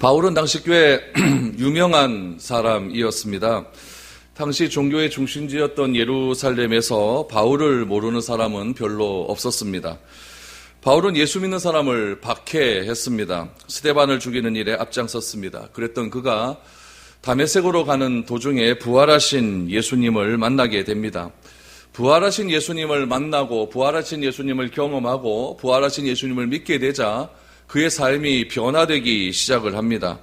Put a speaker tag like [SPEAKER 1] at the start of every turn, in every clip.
[SPEAKER 1] 바울은 당시 꽤 유명한 사람이었습니다. 당시 종교의 중심지였던 예루살렘에서 바울을 모르는 사람은 별로 없었습니다. 바울은 예수 믿는 사람을 박해했습니다. 스데반을 죽이는 일에 앞장섰습니다. 그랬던 그가 다메섹으로 가는 도중에 부활하신 예수님을 만나게 됩니다. 부활하신 예수님을 만나고 부활하신 예수님을 경험하고 부활하신 예수님을 믿게 되자 그의 삶이 변화되기 시작을 합니다.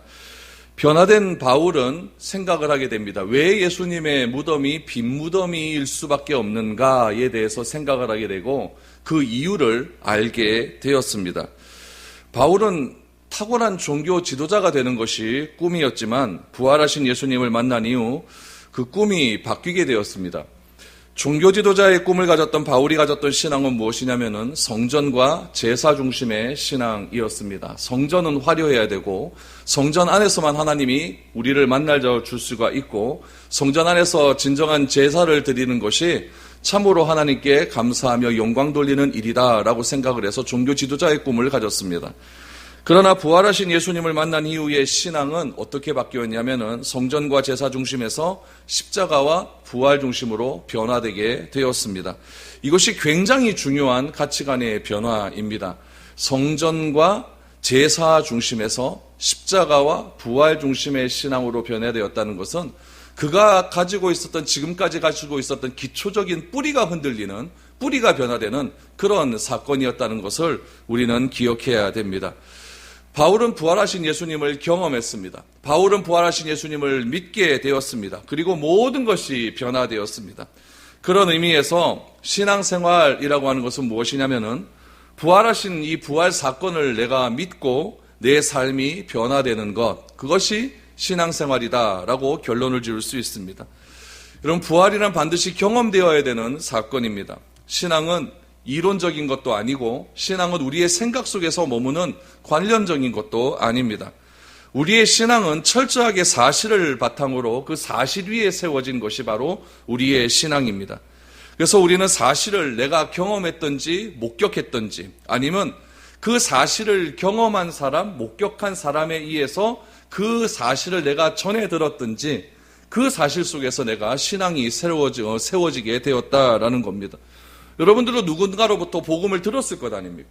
[SPEAKER 1] 변화된 바울은 생각을 하게 됩니다. 왜 예수님의 무덤이 빈 무덤일 수밖에 없는가에 대해서 생각을 하게 되고 그 이유를 알게 되었습니다. 바울은 탁월한 종교 지도자가 되는 것이 꿈이었지만 부활하신 예수님을 만난 이후 그 꿈이 바뀌게 되었습니다. 종교 지도자의 꿈을 가졌던 바울이 가졌던 신앙은 무엇이냐면은 성전과 제사 중심의 신앙이었습니다. 성전은 화려해야 되고 성전 안에서만 하나님이 우리를 만날 줄 수가 있고 성전 안에서 진정한 제사를 드리는 것이 참으로 하나님께 감사하며 영광 돌리는 일이다라고 생각을 해서 종교 지도자의 꿈을 가졌습니다. 그러나 부활하신 예수님을 만난 이후의 신앙은 어떻게 바뀌었냐면은 성전과 제사 중심에서 십자가와 부활 중심으로 변화되게 되었습니다. 이것이 굉장히 중요한 가치관의 변화입니다. 성전과 제사 중심에서 십자가와 부활 중심의 신앙으로 변화되었다는 것은 그가 가지고 있었던 지금까지 가지고 있었던 기초적인 뿌리가 흔들리는 뿌리가 변화되는 그런 사건이었다는 것을 우리는 기억해야 됩니다. 바울은 부활하신 예수님을 경험했습니다. 바울은 부활하신 예수님을 믿게 되었습니다. 그리고 모든 것이 변화되었습니다. 그런 의미에서 신앙생활이라고 하는 것은 무엇이냐면은 부활하신 이 부활 사건을 내가 믿고 내 삶이 변화되는 것, 그것이 신앙생활이다라고 결론을 지을 수 있습니다. 여러분, 부활이란 반드시 경험되어야 되는 사건입니다. 신앙은 이론적인 것도 아니고 신앙은 우리의 생각 속에서 머무는 관념적인 것도 아닙니다. 우리의 신앙은 철저하게 사실을 바탕으로 그 사실 위에 세워진 것이 바로 우리의 신앙입니다. 그래서 우리는 사실을 내가 경험했든지 목격했든지 아니면 그 사실을 경험한 사람, 목격한 사람에 의해서 그 사실을 내가 전해 들었든지 그 사실 속에서 내가 신앙이 세워지게 되었다라는 겁니다. 여러분들도 누군가로부터 복음을 들었을 것 아닙니까?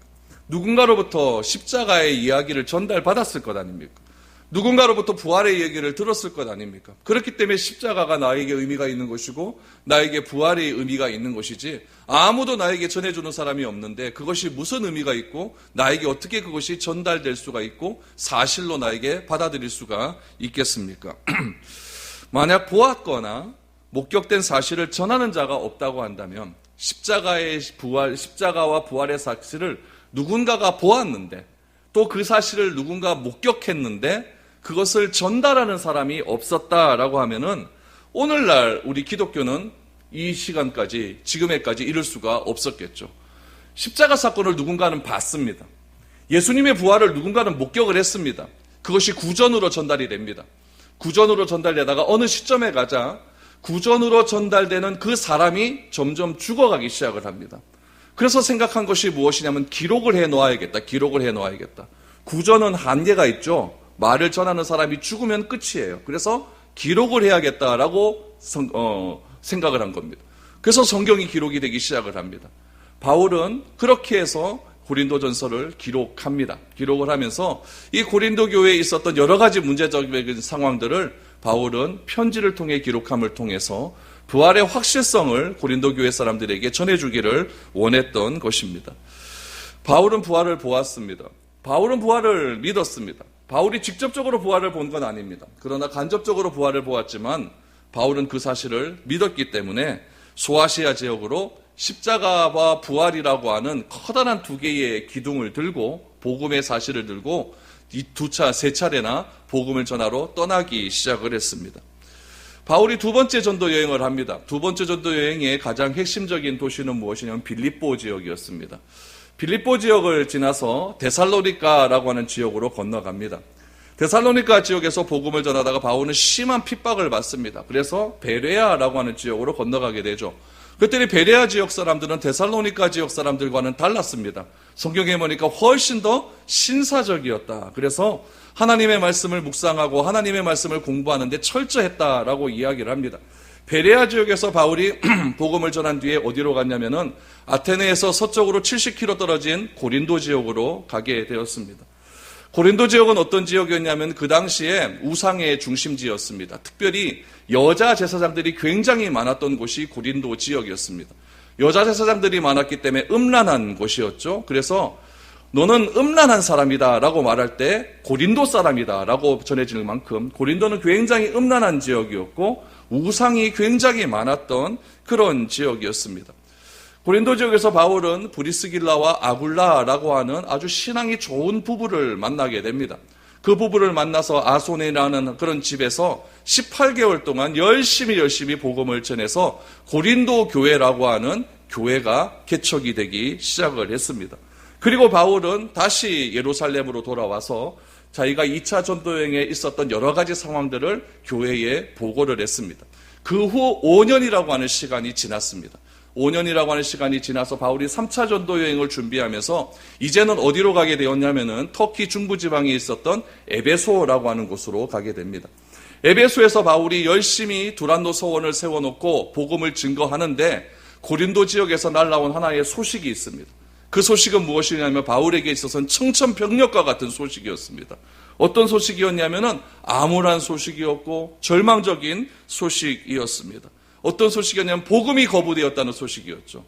[SPEAKER 1] 누군가로부터 십자가의 이야기를 전달받았을 것 아닙니까? 누군가로부터 부활의 얘기를 들었을 것 아닙니까? 그렇기 때문에 십자가가 나에게 의미가 있는 것이고 나에게 부활의 의미가 있는 것이지 아무도 나에게 전해주는 사람이 없는데 그것이 무슨 의미가 있고 나에게 어떻게 그것이 전달될 수가 있고 사실로 나에게 받아들일 수가 있겠습니까? 만약 보았거나 목격된 사실을 전하는 자가 없다고 한다면 십자가와 부활의 사실을 누군가가 보았는데 또 그 사실을 누군가 목격했는데 그것을 전달하는 사람이 없었다라고 하면은 오늘날 우리 기독교는 이 시간까지 지금에까지 이룰 수가 없었겠죠. 십자가 사건을 누군가는 봤습니다. 예수님의 부활을 누군가는 목격을 했습니다. 그것이 구전으로 전달이 됩니다. 구전으로 전달되다가 어느 시점에 가자 구전으로 전달되는 그 사람이 점점 죽어가기 시작을 합니다. 그래서 생각한 것이 무엇이냐면 기록을 해놓아야겠다. 구전은 한계가 있죠. 말을 전하는 사람이 죽으면 끝이에요. 그래서 기록을 해야겠다라고 생각을 한 겁니다. 그래서 성경이 기록이 되기 시작을 합니다. 바울은 그렇게 해서 고린도전서를 기록합니다. 기록을 하면서 이 고린도 교회에 있었던 여러 가지 문제적인 상황들을 바울은 편지를 통해 기록함을 통해서 부활의 확실성을 고린도 교회 사람들에게 전해주기를 원했던 것입니다. 바울은 부활을 보았습니다. 바울은 부활을 믿었습니다. 바울이 직접적으로 부활을 본 건 아닙니다. 그러나 간접적으로 부활을 보았지만 바울은 그 사실을 믿었기 때문에 소아시아 지역으로 십자가와 부활이라고 하는 커다란 두 개의 기둥을 들고 복음의 사실을 들고 이 세 차례나 복음을 전하러 떠나기 시작을 했습니다. 바울이 두 번째 전도 여행을 합니다. 두 번째 전도 여행의 가장 핵심적인 도시는 무엇이냐면 빌립보 지역이었습니다. 빌립보 지역을 지나서 데살로니가라고 하는 지역으로 건너갑니다. 데살로니가 지역에서 복음을 전하다가 바울은 심한 핍박을 받습니다. 그래서 베레아라고 하는 지역으로 건너가게 되죠. 그때의 베레아 지역 사람들은 데살로니가 지역 사람들과는 달랐습니다. 성경에 보니까 훨씬 더 신사적이었다. 그래서 하나님의 말씀을 묵상하고 하나님의 말씀을 공부하는데 철저했다라고 이야기를 합니다. 베레아 지역에서 바울이 복음을 전한 뒤에 어디로 갔냐면은 아테네에서 서쪽으로 70km 떨어진 고린도 지역으로 가게 되었습니다. 고린도 지역은 어떤 지역이었냐면 그 당시에 우상의 중심지였습니다. 특별히 여자 제사장들이 굉장히 많았던 곳이 고린도 지역이었습니다. 여자 제사장들이 많았기 때문에 음란한 곳이었죠. 그래서 너는 음란한 사람이다 라고 말할 때 고린도 사람이다 라고 전해질 만큼 고린도는 굉장히 음란한 지역이었고 우상이 굉장히 많았던 그런 지역이었습니다. 고린도 지역에서 바울은 브리스길라와 아굴라라고 하는 아주 신앙이 좋은 부부를 만나게 됩니다. 그 부부를 만나서 아소네라는 그런 집에서 18개월 동안 열심히 복음을 전해서 고린도 교회라고 하는 교회가 개척이 되기 시작을 했습니다. 그리고 바울은 다시 예루살렘으로 돌아와서 자기가 2차 전도여행에 있었던 여러 가지 상황들을 교회에 보고를 했습니다. 그 후 5년이라고 하는 시간이 지났습니다. 5년이라고 하는 시간이 지나서 바울이 3차 전도 여행을 준비하면서 이제는 어디로 가게 되었냐면은 터키 중부지방에 있었던 에베소라고 하는 곳으로 가게 됩니다. 에베소에서 바울이 열심히 두란노 서원을 세워놓고 복음을 증거하는데 고린도 지역에서 날라온 하나의 소식이 있습니다. 그 소식은 무엇이냐면 바울에게 있어서는 청천벽력과 같은 소식이었습니다. 어떤 소식이었냐면은 암울한 소식이었고 절망적인 소식이었습니다. 어떤 소식이었냐면 복음이 거부되었다는 소식이었죠.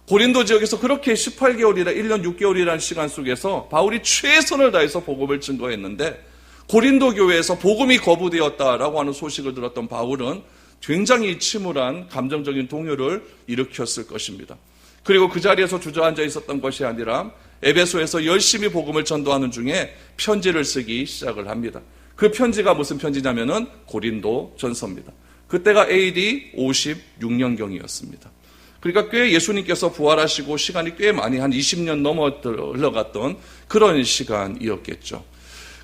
[SPEAKER 1] 고린도 지역에서 그렇게 18개월이라 1년 6개월이라는 시간 속에서 바울이 최선을 다해서 복음을 증거했는데 고린도 교회에서 복음이 거부되었다라고 하는 소식을 들었던 바울은 굉장히 침울한 감정적인 동요를 일으켰을 것입니다. 그리고 그 자리에서 주저앉아 있었던 것이 아니라 에베소에서 열심히 복음을 전도하는 중에 편지를 쓰기 시작을 합니다. 그 편지가 무슨 편지냐면은 고린도 전서입니다. 그때가 AD 56년경이었습니다. 그러니까 꽤 예수님께서 부활하시고 시간이 꽤 많이 한 20년 넘어 흘러갔던 그런 시간이었겠죠.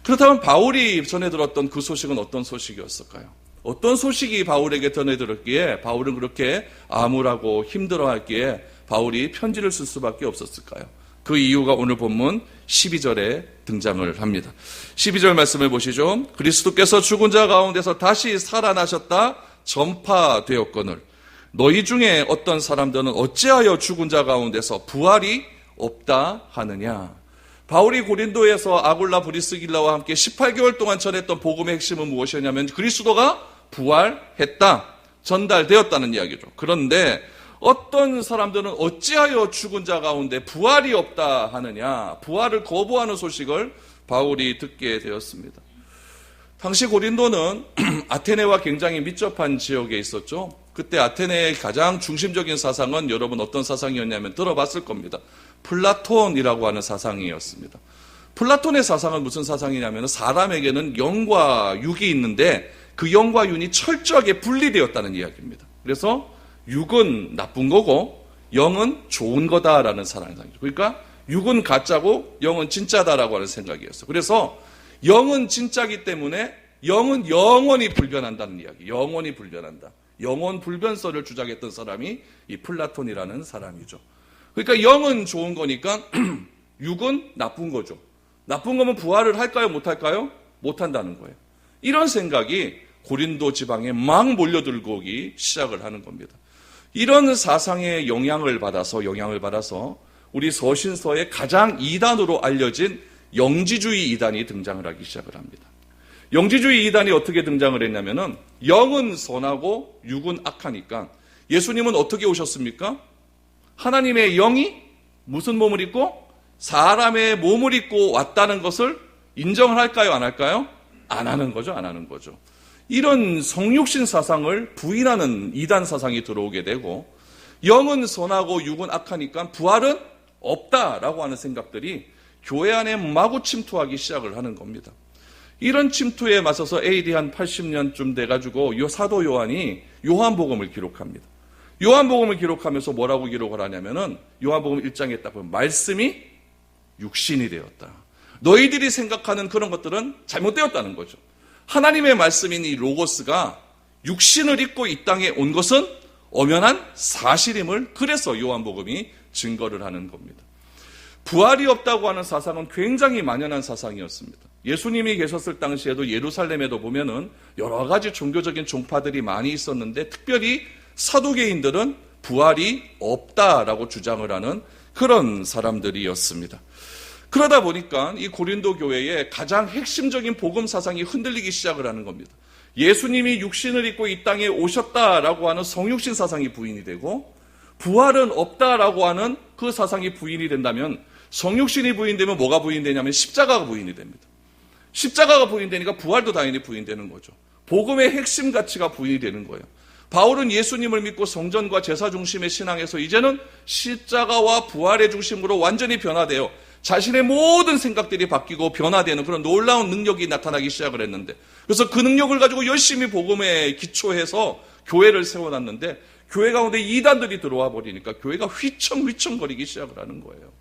[SPEAKER 1] 그렇다면 바울이 전해 들었던 그 소식은 어떤 소식이었을까요? 어떤 소식이 바울에게 전해 들었기에 바울은 그렇게 암울하고 힘들어하기에 바울이 편지를 쓸 수밖에 없었을까요? 그 이유가 오늘 본문 12절에 등장을 합니다. 12절 말씀을 보시죠. 그리스도께서 죽은 자 가운데서 다시 살아나셨다 전파되었거늘 너희 중에 어떤 사람들은 어찌하여 죽은 자 가운데서 부활이 없다 하느냐. 바울이 고린도에서 아굴라 브리스길라와 함께 18개월 동안 전했던 복음의 핵심은 무엇이었냐면 그리스도가 부활했다, 전달되었다는 이야기죠. 그런데 어떤 사람들은 어찌하여 죽은 자 가운데 부활이 없다 하느냐, 부활을 거부하는 소식을 바울이 듣게 되었습니다. 당시 고린도는 아테네와 굉장히密접한 지역에 있었죠. 그때 아테네의 가장 중심적인 사상은 여러분 어떤 사상이었냐면 들어봤을 겁니다. 플라톤이라고 하는 사상이었습니다. 플라톤의 사상은 무슨 사상이냐면 사람에게는 영과 육이 있는데 그 영과 육이 철저하게 분리되었다는 이야기입니다. 그래서 육은 나쁜 거고 영은 좋은 거다라는 사상이죠. 그러니까 육은 가짜고 영은 진짜다라고 하는 생각이었어요. 그래서 영은 진짜기 때문에 영은 영원히 불변한다는 이야기. 영원히 불변한다. 영원 불변설을 주장했던 사람이 이 플라톤이라는 사람이죠. 그러니까 영은 좋은 거니까 육은 나쁜 거죠. 나쁜 거면 부활을 할까요? 못할까요? 못한다는 거예요. 이런 생각이 고린도 지방에 막 몰려들고 오기 시작을 하는 겁니다. 이런 사상의 영향을 받아서 우리 서신서의 가장 이단으로 알려진 영지주의 이단이 등장을 하기 시작을 합니다. 영지주의 이단이 어떻게 등장을 했냐면은 영은 선하고 육은 악하니까 예수님은 어떻게 오셨습니까? 하나님의 영이 무슨 몸을 입고 사람의 몸을 입고 왔다는 것을 인정을 할까요? 안 할까요? 안 하는 거죠. 안 하는 거죠. 이런 성육신 사상을 부인하는 이단 사상이 들어오게 되고 영은 선하고 육은 악하니까 부활은 없다라고 하는 생각들이 교회 안에 마구 침투하기 시작을 하는 겁니다. 이런 침투에 맞서서 AD 한 80년쯤 돼가지고 사도 요한이 요한복음을 기록합니다. 요한복음을 기록하면서 뭐라고 기록을 하냐면은 요한복음 1장에 딱 보면 말씀이 육신이 되었다. 너희들이 생각하는 그런 것들은 잘못되었다는 거죠. 하나님의 말씀인 이 로고스가 육신을 입고 이 땅에 온 것은 엄연한 사실임을 그래서 요한복음이 증거를 하는 겁니다. 부활이 없다고 하는 사상은 굉장히 만연한 사상이었습니다. 예수님이 계셨을 당시에도 예루살렘에도 보면은 여러 가지 종교적인 종파들이 많이 있었는데 특별히 사두개인들은 부활이 없다라고 주장을 하는 그런 사람들이었습니다. 그러다 보니까 이 고린도 교회의 가장 핵심적인 복음 사상이 흔들리기 시작을 하는 겁니다. 예수님이 육신을 입고 이 땅에 오셨다라고 하는 성육신 사상이 부인이 되고 부활은 없다라고 하는 그 사상이 부인이 된다면 성육신이 부인되면 뭐가 부인되냐면 십자가가 부인이 됩니다. 십자가가 부인되니까 부활도 당연히 부인되는 거죠. 복음의 핵심 가치가 부인이 되는 거예요. 바울은 예수님을 믿고 성전과 제사 중심의 신앙에서 이제는 십자가와 부활의 중심으로 완전히 변화되어 자신의 모든 생각들이 바뀌고 변화되는 그런 놀라운 능력이 나타나기 시작을 했는데 그래서 그 능력을 가지고 열심히 복음에 기초해서 교회를 세워놨는데 교회 가운데 이단들이 들어와 버리니까 교회가 휘청휘청거리기 시작을 하는 거예요.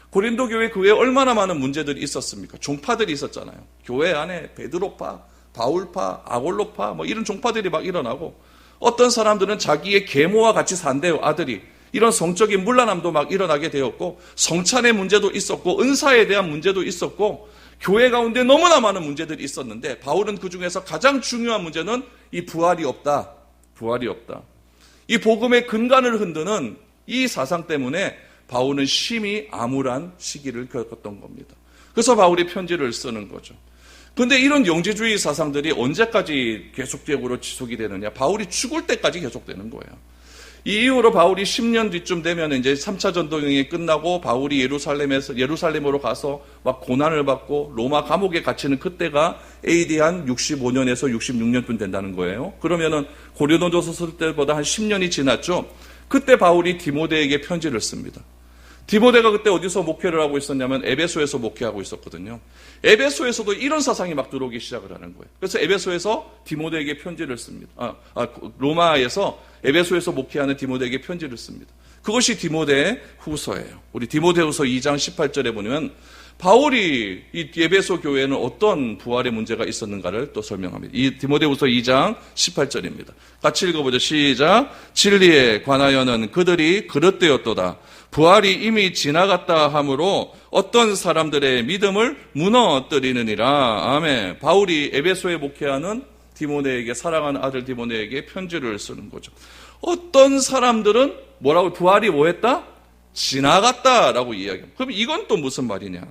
[SPEAKER 1] 고린도 교회 그 외에 얼마나 많은 문제들이 있었습니까? 종파들이 있었잖아요. 교회 안에 베드로파, 바울파, 아골로파 뭐 이런 종파들이 막 일어나고 어떤 사람들은 자기의 계모와 같이 산대요. 아들이. 이런 성적인 문란함도 막 일어나게 되었고 성찬의 문제도 있었고 은사에 대한 문제도 있었고 교회 가운데 너무나 많은 문제들이 있었는데 바울은 그중에서 가장 중요한 문제는 이 부활이 없다. 부활이 없다. 이 복음의 근간을 흔드는 이 사상 때문에 바울은 심히 암울한 시기를 겪었던 겁니다. 그래서 바울이 편지를 쓰는 거죠. 그런데 이런 영지주의 사상들이 언제까지 계속적으로 지속이 되느냐? 바울이 죽을 때까지 계속되는 거예요. 이 이후로 바울이 10년 뒤쯤 되면 이제 3차 전도여행이 끝나고 바울이 예루살렘으로 가서 막 고난을 받고 로마 감옥에 갇히는 그때가 AD 한 65년에서 66년쯤 된다는 거예요. 그러면은 고린도전서 쓸 때보다 한 10년이 지났죠. 그때 바울이 디모데에게 편지를 씁니다. 디모데가 그때 어디서 목회를 하고 있었냐면 에베소에서 목회하고 있었거든요. 에베소에서도 이런 사상이 막 들어오기 시작을 하는 거예요. 그래서 에베소에서 디모데에게 편지를 씁니다. 로마에서 에베소에서 목회하는 디모데에게 편지를 씁니다. 그것이 디모데 후서예요. 우리 디모데 후서 2장 18절에 보면 바울이 이 에베소 교회에는 어떤 부활의 문제가 있었는가를 또 설명합니다. 이 디모데 후서 2장 18절입니다. 같이 읽어보죠. 시작. 진리에 관하여는 그들이 그릇되었도다. 부활이 이미 지나갔다 하므로 어떤 사람들의 믿음을 무너뜨리느니라. 아멘. 바울이 에베소에 목회하는 디모데에게 사랑하는 아들 디모데에게 편지를 쓰는 거죠. 어떤 사람들은 뭐라고 부활이 뭐했다? 지나갔다라고 이야기합니다. 그럼 이건 또 무슨 말이냐?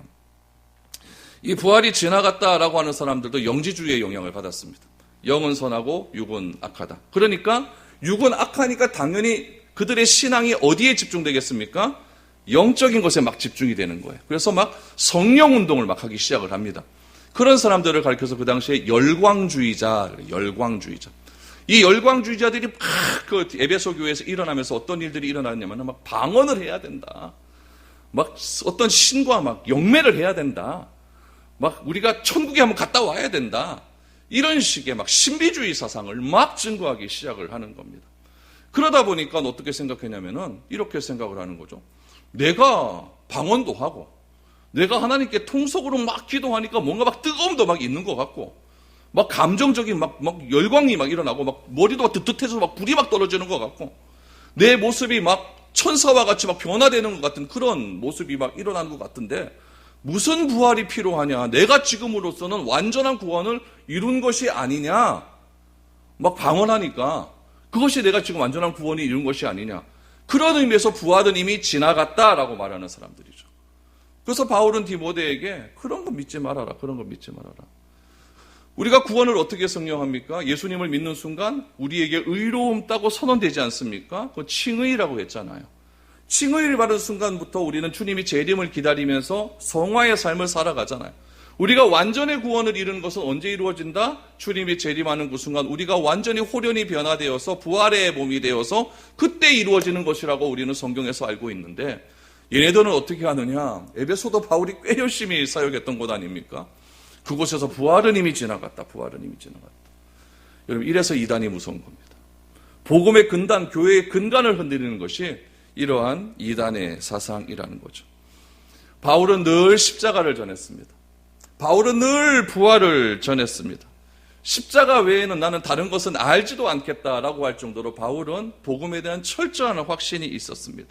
[SPEAKER 1] 이 부활이 지나갔다라고 하는 사람들도 영지주의의 영향을 받았습니다. 영은 선하고 육은 악하다. 그러니까 육은 악하니까 당연히 그들의 신앙이 어디에 집중되겠습니까? 영적인 것에 막 집중이 되는 거예요. 그래서 막 성령 운동을 막 하기 시작을 합니다. 그런 사람들을 가리켜서 그 당시에 열광주의자. 이 열광주의자들이 막 그 에베소 교회에서 일어나면서 어떤 일들이 일어나냐면 막 방언을 해야 된다. 막 어떤 신과 막 영매를 해야 된다. 막 우리가 천국에 한번 갔다 와야 된다. 이런 식의 막 신비주의 사상을 막 증거하기 시작을 하는 겁니다. 그러다 보니까 어떻게 생각했냐면은 이렇게 생각을 하는 거죠. 내가 방언도 하고 내가 하나님께 통속으로 막 기도하니까 뭔가 막 뜨거움도 막 있는 것 같고 막 감정적인 막 열광이 막 일어나고 막 머리도 막 뜨뜻해서 막 불이 막 떨어지는 것 같고 내 모습이 막 천사와 같이 막 변화되는 것 같은 그런 모습이 막 일어나는 것 같은데 무슨 부활이 필요하냐? 내가 지금으로서는 완전한 구원을 이룬 것이 아니냐? 막 방언하니까 그것이 내가 지금 완전한 구원이 이룬 것이 아니냐? 그런 의미에서 부활은 이미 지나갔다라고 말하는 사람들이죠. 그래서 바울은 디모데에게 그런 거 믿지 말아라. 그런 거 믿지 말아라. 우리가 구원을 어떻게 성령합니까? 예수님을 믿는 순간 우리에게 의로움 따고 선언되지 않습니까? 그건 칭의라고 했잖아요. 칭의를 받은 순간부터 우리는 주님이 재림을 기다리면서 성화의 삶을 살아가잖아요. 우리가 완전히 구원을 이루는 것은 언제 이루어진다? 주님이 재림하는 그 순간 우리가 완전히 호련히 변화되어서 부활의 몸이 되어서 그때 이루어지는 것이라고 우리는 성경에서 알고 있는데 얘네들은 어떻게 하느냐? 에베소도 바울이 꽤 열심히 사역했던 곳 아닙니까? 그곳에서 부활은 이미 지나갔다. 부활은 이미 지나갔다. 여러분 이래서 이단이 무서운 겁니다. 복음의 근단, 교회의 근간을 흔들리는 것이 이러한 이단의 사상이라는 거죠. 바울은 늘 십자가를 전했습니다. 바울은 늘 부활을 전했습니다. 십자가 외에는 나는 다른 것은 알지도 않겠다라고 할 정도로 바울은 복음에 대한 철저한 확신이 있었습니다.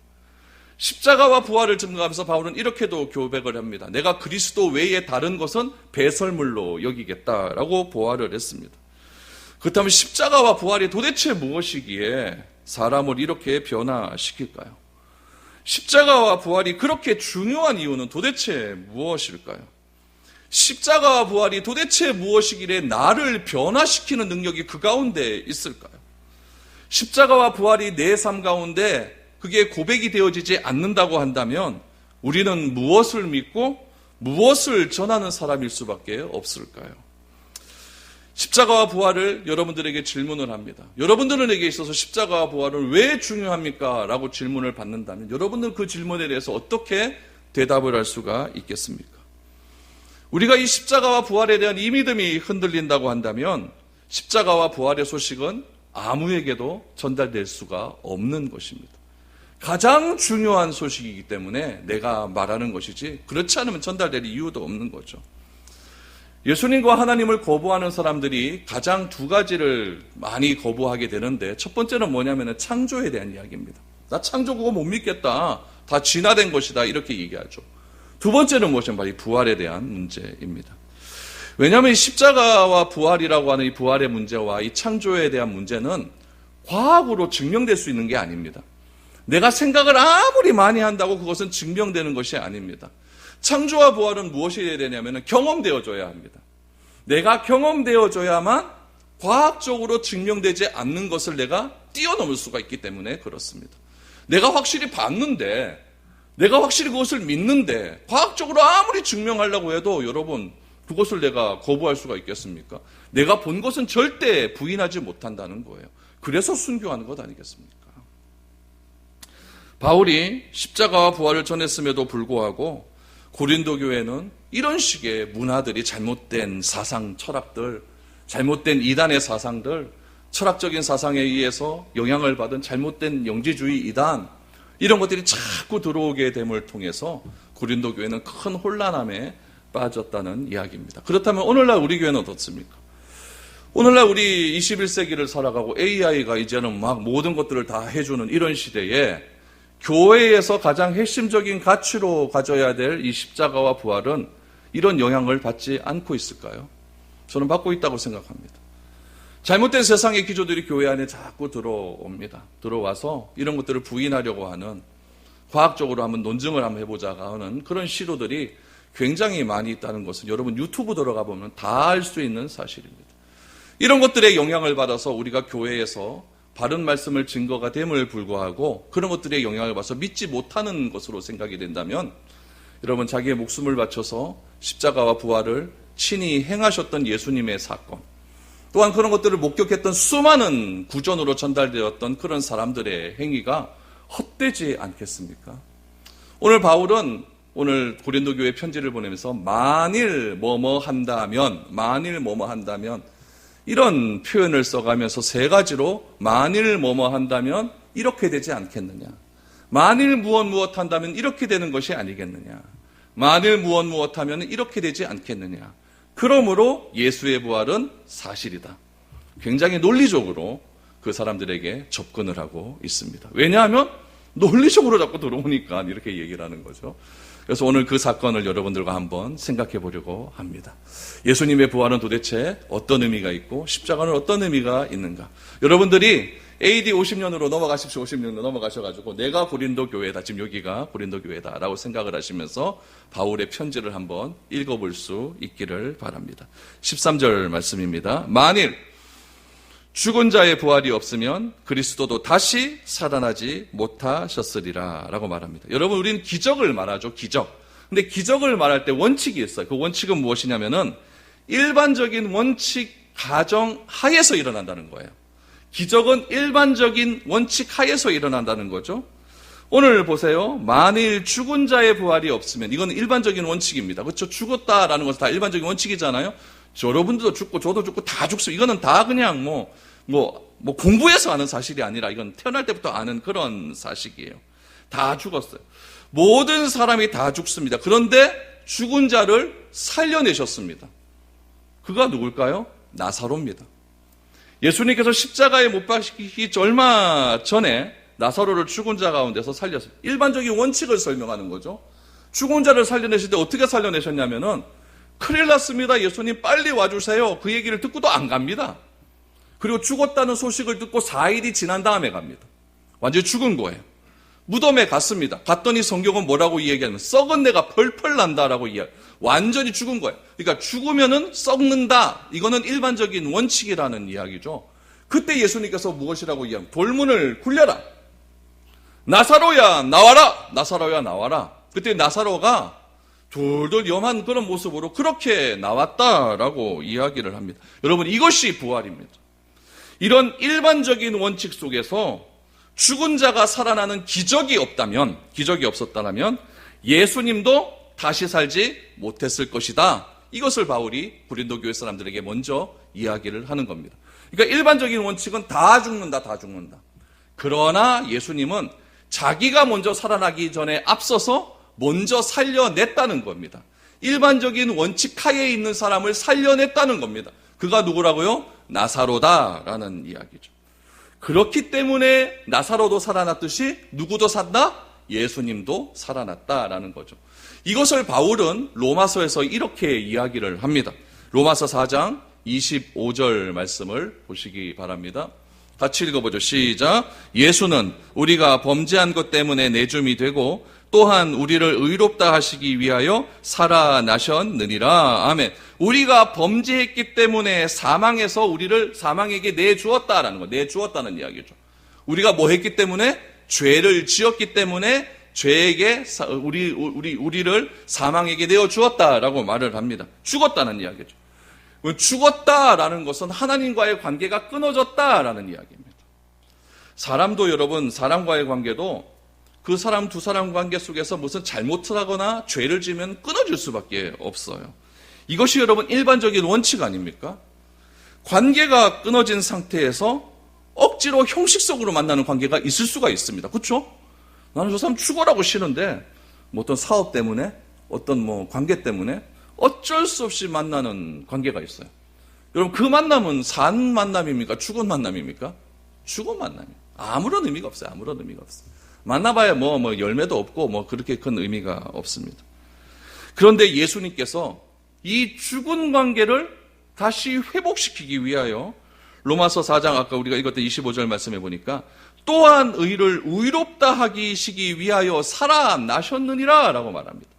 [SPEAKER 1] 십자가와 부활을 증거하면서 바울은 이렇게도 고백을 합니다. 내가 그리스도 외에 다른 것은 배설물로 여기겠다라고 보화를 했습니다. 그렇다면 십자가와 부활이 도대체 무엇이기에 사람을 이렇게 변화시킬까요? 십자가와 부활이 그렇게 중요한 이유는 도대체 무엇일까요? 십자가와 부활이 도대체 무엇이기에 나를 변화시키는 능력이 그 가운데 있을까요? 십자가와 부활이 내 삶 가운데 그게 고백이 되어지지 않는다고 한다면 우리는 무엇을 믿고 무엇을 전하는 사람일 수밖에 없을까요? 십자가와 부활을 여러분들에게 질문을 합니다. 여러분들에게 있어서 십자가와 부활은 왜 중요합니까? 라고 질문을 받는다면 여러분들은 그 질문에 대해서 어떻게 대답을 할 수가 있겠습니까? 우리가 이 십자가와 부활에 대한 이 믿음이 흔들린다고 한다면 십자가와 부활의 소식은 아무에게도 전달될 수가 없는 것입니다. 가장 중요한 소식이기 때문에 내가 말하는 것이지 그렇지 않으면 전달될 이유도 없는 거죠. 예수님과 하나님을 거부하는 사람들이 가장 두 가지를 많이 거부하게 되는데 첫 번째는 뭐냐면 창조에 대한 이야기입니다. 나 창조 그거 못 믿겠다. 다 진화된 것이다. 이렇게 얘기하죠. 두 번째는 무엇이냐면 바로 이 부활에 대한 문제입니다. 왜냐하면 이 십자가와 부활이라고 하는 이 부활의 문제와 이 창조에 대한 문제는 과학으로 증명될 수 있는 게 아닙니다. 내가 생각을 아무리 많이 한다고 그것은 증명되는 것이 아닙니다. 창조와 부활은 무엇이 되어야 되냐면 경험되어져야 합니다. 내가 경험되어져야만 과학적으로 증명되지 않는 것을 내가 뛰어넘을 수가 있기 때문에 그렇습니다. 내가 확실히 봤는데, 내가 확실히 그것을 믿는데 과학적으로 아무리 증명하려고 해도 여러분 그것을 내가 거부할 수가 있겠습니까? 내가 본 것은 절대 부인하지 못한다는 거예요. 그래서 순교하는 것 아니겠습니까? 바울이 십자가와 부활을 전했음에도 불구하고 고린도 교회는 이런 식의 문화들이 잘못된 사상, 철학들, 잘못된 이단의 사상들, 철학적인 사상에 의해서 영향을 받은 잘못된 영지주의 이단, 이런 것들이 자꾸 들어오게 됨을 통해서 고린도 교회는 큰 혼란함에 빠졌다는 이야기입니다. 그렇다면 오늘날 우리 교회는 어떻습니까? 오늘날 우리 21세기를 살아가고 AI가 이제는 막 모든 것들을 다 해주는 이런 시대에 교회에서 가장 핵심적인 가치로 가져야 될 이 십자가와 부활은 이런 영향을 받지 않고 있을까요? 저는 받고 있다고 생각합니다. 잘못된 세상의 기조들이 교회 안에 자꾸 들어옵니다. 들어와서 이런 것들을 부인하려고 하는, 과학적으로 한번 논증을 한번 해보자가 하는 그런 시도들이 굉장히 많이 있다는 것은 여러분 유튜브 들어가 보면 다 알 수 있는 사실입니다. 이런 것들의 영향을 받아서 우리가 교회에서 바른 말씀을 증거가 됨을 불구하고 그런 것들의 영향을 받아서 믿지 못하는 것으로 생각이 된다면 여러분 자기의 목숨을 바쳐서 십자가와 부활을 친히 행하셨던 예수님의 사건, 또한 그런 것들을 목격했던 수많은 구전으로 전달되었던 그런 사람들의 행위가 헛되지 않겠습니까? 오늘 바울은 오늘 고린도 교회 편지를 보내면서 만일 뭐뭐 한다면 이런 표현을 써가면서 세 가지로 만일 뭐뭐 한다면 이렇게 되지 않겠느냐, 만일 무엇 한다면 이렇게 되는 것이 아니겠느냐, 만일 무엇 하면 이렇게 되지 않겠느냐, 그러므로 예수의 부활은 사실이다. 굉장히 논리적으로 그 사람들에게 접근을 하고 있습니다. 왜냐하면 논리적으로 자꾸 들어오니까 이렇게 얘기를 하는 거죠. 그래서 오늘 그 사건을 여러분들과 한번 생각해 보려고 합니다. 예수님의 부활은 도대체 어떤 의미가 있고 십자가는 어떤 의미가 있는가? 여러분들이 AD 50년으로 넘어가십시오. 50년으로 넘어가셔가지고 내가 고린도 교회다, 지금 여기가 고린도 교회다라고 생각을 하시면서 바울의 편지를 한번 읽어볼 수 있기를 바랍니다. 13절 말씀입니다. 만일 죽은 자의 부활이 없으면 그리스도도 다시 살아나지 못하셨으리라 라고 말합니다. 여러분, 우리는 기적을 말하죠. 기적. 근데 기적을 말할 때 원칙이 있어요. 그 원칙은 무엇이냐면은 일반적인 원칙 가정 하에서 일어난다는 거예요. 기적은 일반적인 원칙 하에서 일어난다는 거죠. 오늘 보세요. 만일 죽은 자의 부활이 없으면, 이건 일반적인 원칙입니다. 그렇죠? 죽었다라는 것은 다 일반적인 원칙이잖아요. 여러분들도 죽고 저도 죽고 다 죽습니다. 이거는 다 그냥 공부해서 아는 사실이 아니라 이건 태어날 때부터 아는 그런 사실이에요. 다 죽었어요. 모든 사람이 다 죽습니다. 그런데 죽은 자를 살려내셨습니다. 그가 누굴까요? 나사로입니다. 예수님께서 십자가에 못 박히기 얼마 전에 나사로를 죽은 자 가운데서 살렸습니다. 일반적인 원칙을 설명하는 거죠. 죽은 자를 살려내실 때 어떻게 살려내셨냐면은 큰일 났습니다. 예수님 빨리 와주세요. 그 얘기를 듣고도 안 갑니다. 그리고 죽었다는 소식을 듣고 4일이 지난 다음에 갑니다. 완전히 죽은 거예요. 무덤에 갔습니다. 갔더니 성경은 뭐라고 이야기하냐면 썩은 내가 펄펄 난다라고 완전히 죽은 거예요. 그러니까 죽으면은 썩는다. 이거는 일반적인 원칙이라는 이야기죠. 그때 예수님께서 무엇이라고 이야기하면 돌문을 굴려라. 나사로야 나와라. 나사로야 나와라. 그때 나사로가 돌돌 염한 그런 모습으로 그렇게 나왔다라고 이야기를 합니다. 여러분 이것이 부활입니다. 이런 일반적인 원칙 속에서 죽은 자가 살아나는 기적이 없었다면 예수님도 다시 살지 못했을 것이다. 이것을 바울이 고린도 교회 사람들에게 먼저 이야기를 하는 겁니다. 그러니까 일반적인 원칙은 다 죽는다. 그러나 예수님은 자기가 먼저 살아나기 전에 앞서서 먼저 살려냈다는 겁니다. 일반적인 원칙 하에 있는 사람을 살려냈다는 겁니다. 그가 누구라고요? 나사로다라는 이야기죠. 그렇기 때문에 나사로도 살아났듯이 누구도 산다? 예수님도 살아났다라는 거죠. 이것을 바울은 로마서에서 이렇게 이야기를 합니다. 로마서 4장 25절 말씀을 보시기 바랍니다. 같이 읽어보죠. 시작. 예수는 우리가 범죄한 것 때문에 내줌이 되고 또한 우리를 의롭다 하시기 위하여 살아나셨느니라. 아멘. 우리가 범죄했기 때문에 사망에서 우리를 사망에게 내주었다라는 거. 내주었다는 이야기죠. 우리가 뭐 했기 때문에? 죄를 지었기 때문에 죄에게 우리를 사망에게 내어주었다라고 말을 합니다. 죽었다는 이야기죠. 죽었다라는 것은 하나님과의 관계가 끊어졌다라는 이야기입니다. 사람도 여러분, 사람과의 관계도 그 사람 두 사람 관계 속에서 무슨 잘못을 하거나 죄를 지으면 끊어질 수밖에 없어요. 이것이 여러분 일반적인 원칙 아닙니까? 관계가 끊어진 상태에서 억지로 형식적으로 만나는 관계가 있을 수가 있습니다. 그렇죠? 나는 저 사람 죽어라고 싫은데 뭐 어떤 사업 때문에 어떤 뭐 관계 때문에 어쩔 수 없이 만나는 관계가 있어요. 여러분 그 만남은 산 만남입니까? 죽은 만남입니까? 죽은 만남이에요. 아무런 의미가 없어요. 아무런 의미가 없어요. 만나봐야 뭐 열매도 없고 뭐 그렇게 큰 의미가 없습니다. 그런데 예수님께서 이 죽은 관계를 다시 회복시키기 위하여 로마서 4장 아까 우리가 읽었던 25절 말씀해 보니까 또한 의를 의롭다 하시기 위하여 살아나셨느니라 라고 말합니다.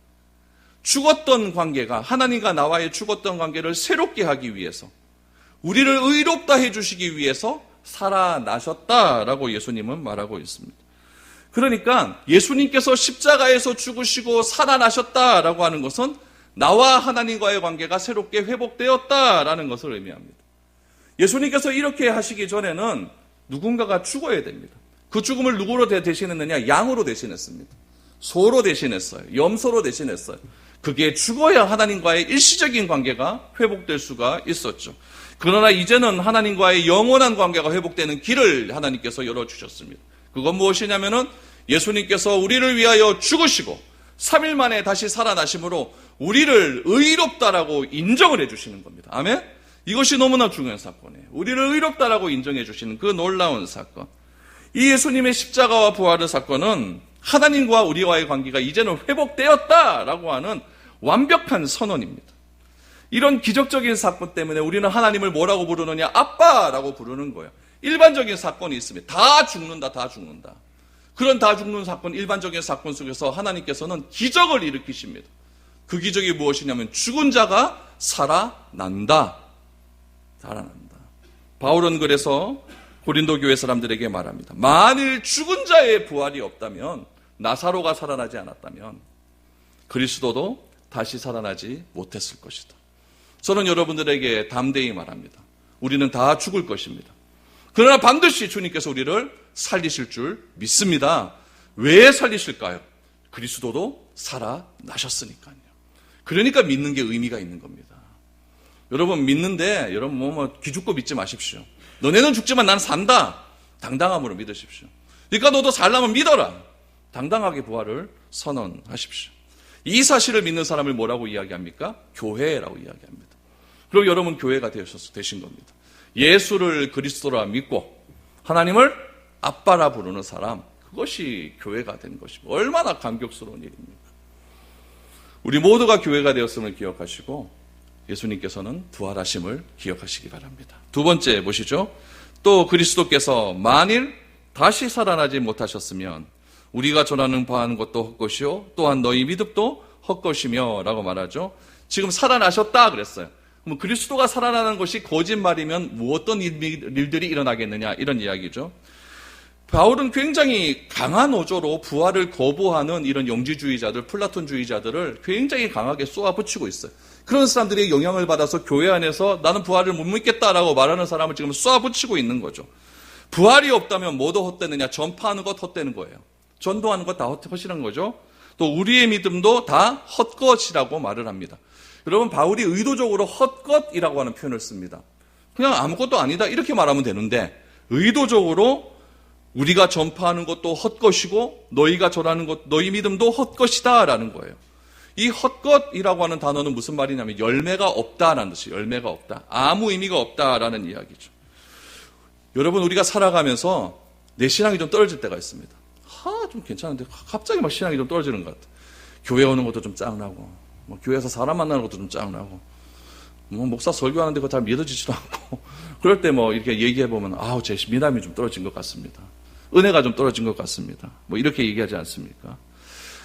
[SPEAKER 1] 죽었던 관계가 하나님과 나와의 죽었던 관계를 새롭게 하기 위해서 우리를 의롭다 해주시기 위해서 살아나셨다라고 예수님은 말하고 있습니다. 그러니까 예수님께서 십자가에서 죽으시고 살아나셨다라고 하는 것은 나와 하나님과의 관계가 새롭게 회복되었다라는 것을 의미합니다. 예수님께서 이렇게 하시기 전에는 누군가가 죽어야 됩니다. 그 죽음을 누구로 대신했느냐? 양으로 대신했습니다. 소로 대신했어요. 염소로 대신했어요. 그게 죽어야 하나님과의 일시적인 관계가 회복될 수가 있었죠. 그러나 이제는 하나님과의 영원한 관계가 회복되는 길을 하나님께서 열어주셨습니다. 그건 무엇이냐면은 예수님께서 우리를 위하여 죽으시고 3일 만에 다시 살아나심으로 우리를 의롭다라고 인정을 해주시는 겁니다. 아멘? 이것이 너무나 중요한 사건이에요. 우리를 의롭다라고 인정해 주시는 그 놀라운 사건. 이 예수님의 십자가와 부활의 사건은 하나님과 우리와의 관계가 이제는 회복되었다라고 하는 완벽한 선언입니다. 이런 기적적인 사건 때문에 우리는 하나님을 뭐라고 부르느냐? 아빠라고 부르는 거예요. 일반적인 사건이 있습니다. 다 죽는다. 그런 다 죽는 사건, 일반적인 사건 속에서 하나님께서는 기적을 일으키십니다. 그 기적이 무엇이냐면 죽은 자가 살아난다. 바울은 그래서 고린도 교회 사람들에게 말합니다. 만일 죽은 자의 부활이 없다면, 나사로가 살아나지 않았다면 그리스도도 다시 살아나지 못했을 것이다. 저는 여러분들에게 담대히 말합니다. 우리는 다 죽을 것입니다. 그러나 반드시 주님께서 우리를 살리실 줄 믿습니다. 왜 살리실까요? 그리스도도 살아나셨으니까요. 그러니까 믿는 게 의미가 있는 겁니다. 여러분 믿는데 여러분 기죽고 믿지 마십시오. 너네는 죽지만 나는 산다. 당당함으로 믿으십시오. 그러니까 너도 살려면 믿어라. 당당하게 부활을 선언하십시오. 이 사실을 믿는 사람을 뭐라고 이야기합니까? 교회라고 이야기합니다. 그리고 여러분 교회가 되신 겁니다. 예수를 그리스도라 믿고 하나님을 아빠라 부르는 사람, 그것이 교회가 된 것입니다. 얼마나 감격스러운 일입니까? 우리 모두가 교회가 되었음을 기억하시고 예수님께서는 부활하심을 기억하시기 바랍니다. 두 번째 보시죠. 또 그리스도께서 만일 다시 살아나지 못하셨으면 우리가 전하는 바하는 것도 헛것이요 또한 너희 믿음도 헛것이며 라고 말하죠. 지금 살아나셨다 그랬어요. 그럼 그리스도가 살아나는 것이 거짓말이면 어떤 일들이 일어나겠느냐 이런 이야기죠. 바울은 굉장히 강한 어조로 부활을 거부하는 이런 영지주의자들, 플라톤주의자들을 굉장히 강하게 쏘아붙이고 있어요. 그런 사람들이 영향을 받아서 교회 안에서 나는 부활을 못 믿겠다라고 말하는 사람을 지금 쏘아붙이고 있는 거죠. 부활이 없다면 뭐도 헛되느냐? 전파하는 것 헛되는 거예요. 전도하는 것 다 헛이라는 거죠. 또 우리의 믿음도 다 헛것이라고 말을 합니다. 여러분, 바울이 의도적으로 헛것이라고 하는 표현을 씁니다. 그냥 아무것도 아니다 이렇게 말하면 되는데 의도적으로 우리가 전파하는 것도 헛것이고 너희가 전하는 것, 너희 믿음도 헛것이다라는 거예요. 이 헛것이라고 하는 단어는 무슨 말이냐면 열매가 없다라는 뜻이에요. 열매가 없다. 아무 의미가 없다라는 이야기죠. 여러분, 우리가 살아가면서 내 신앙이 좀 떨어질 때가 있습니다. 좀 괜찮은데 갑자기 막 신앙이 좀 떨어지는 것 같아. 교회 오는 것도 좀 짱나고 교회에서 사람 만나는 것도 좀 짱나고 목사 설교하는데 그거 잘 믿어지지도 않고 그럴 때 이렇게 얘기해보면 제 믿음이 좀 떨어진 것 같습니다. 은혜가 좀 떨어진 것 같습니다. 이렇게 얘기하지 않습니까?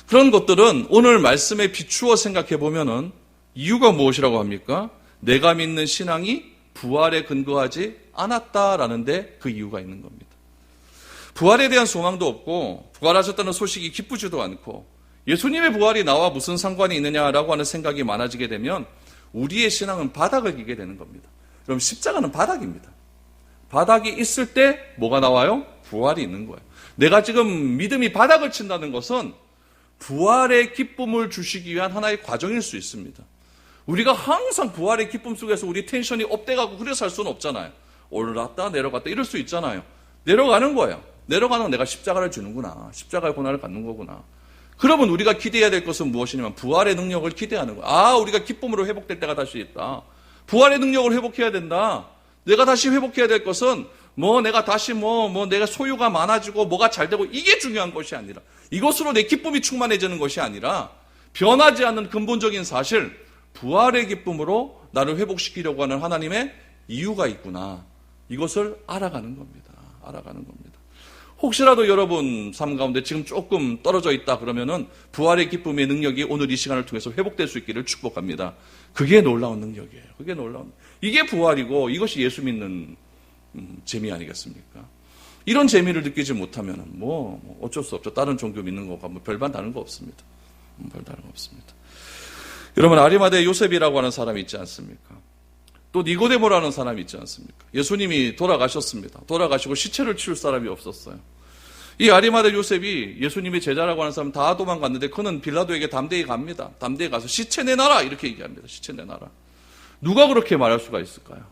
[SPEAKER 1] 그런 것들은 오늘 말씀에 비추어 생각해보면은 이유가 무엇이라고 합니까? 내가 믿는 신앙이 부활에 근거하지 않았다라는데 그 이유가 있는 겁니다. 부활에 대한 소망도 없고 부활하셨다는 소식이 기쁘지도 않고 예수님의 부활이 나와 무슨 상관이 있느냐라고 하는 생각이 많아지게 되면 우리의 신앙은 바닥을 기게 되는 겁니다. 그럼 십자가는 바닥입니다. 바닥이 있을 때 뭐가 나와요? 부활이 있는 거예요. 내가 지금 믿음이 바닥을 친다는 것은 부활의 기쁨을 주시기 위한 하나의 과정일 수 있습니다. 우리가 항상 부활의 기쁨 속에서 우리 텐션이 업돼가고 그래 살 수는 없잖아요. 올랐다 내려갔다 이럴 수 있잖아요. 내려가는 거예요. 내려가는 건 내가 십자가를 주는구나. 십자가의 고난을 받는 거구나. 그러면 우리가 기대해야 될 것은 무엇이냐면 부활의 능력을 기대하는 거예요. 우리가 기쁨으로 회복될 때가 다시 있다. 부활의 능력을 회복해야 된다. 내가 다시 회복해야 될 것은 내가 다시 내가 소유가 많아지고 뭐가 잘 되고 이게 중요한 것이 아니라 이것으로 내 기쁨이 충만해지는 것이 아니라 변하지 않는 근본적인 사실 부활의 기쁨으로 나를 회복시키려고 하는 하나님의 이유가 있구나. 이것을 알아가는 겁니다. 알아가는 겁니다. 혹시라도 여러분 삶 가운데 지금 조금 떨어져 있다 그러면은 부활의 기쁨의 능력이 오늘 이 시간을 통해서 회복될 수 있기를 축복합니다. 그게 놀라운 능력이에요. 그게 놀라운. 이게 부활이고 이것이 예수 믿는 재미 아니겠습니까? 이런 재미를 느끼지 못하면은 어쩔 수 없죠. 다른 종교 믿는 거가 별반 다른 거 없습니다. 별 다른 거 없습니다. 여러분, 아리마대 요셉이라고 하는 사람이 있지 않습니까? 또 니고데모라는 사람이 있지 않습니까? 예수님이 돌아가셨습니다. 돌아가시고 시체를 치울 사람이 없었어요. 이 아리마대 요셉이 예수님의 제자라고 하는 사람 다 도망갔는데 그는 빌라도에게 담대히 갑니다. 담대히 가서 시체 내놔라 이렇게 얘기합니다. 시체 내놔라. 누가 그렇게 말할 수가 있을까요?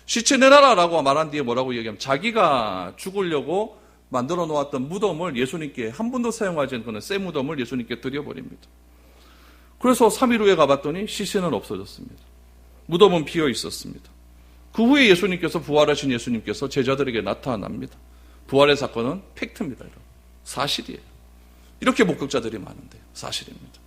[SPEAKER 1] 시체 내놔라라고 말한 뒤에 뭐라고 얘기하면 자기가 죽으려고 만들어 놓았던 무덤을 예수님께 한 번도 사용하지 않은 그는 새 무덤을 예수님께 드려버립니다. 그래서 3일 후에 가봤더니 시신은 없어졌습니다. 무덤은 비어 있었습니다. 그 후에 예수님께서 부활하신 예수님께서 제자들에게 나타납니다. 부활의 사건은 팩트입니다. 여러분. 사실이에요. 이렇게 목격자들이 많은데 사실입니다.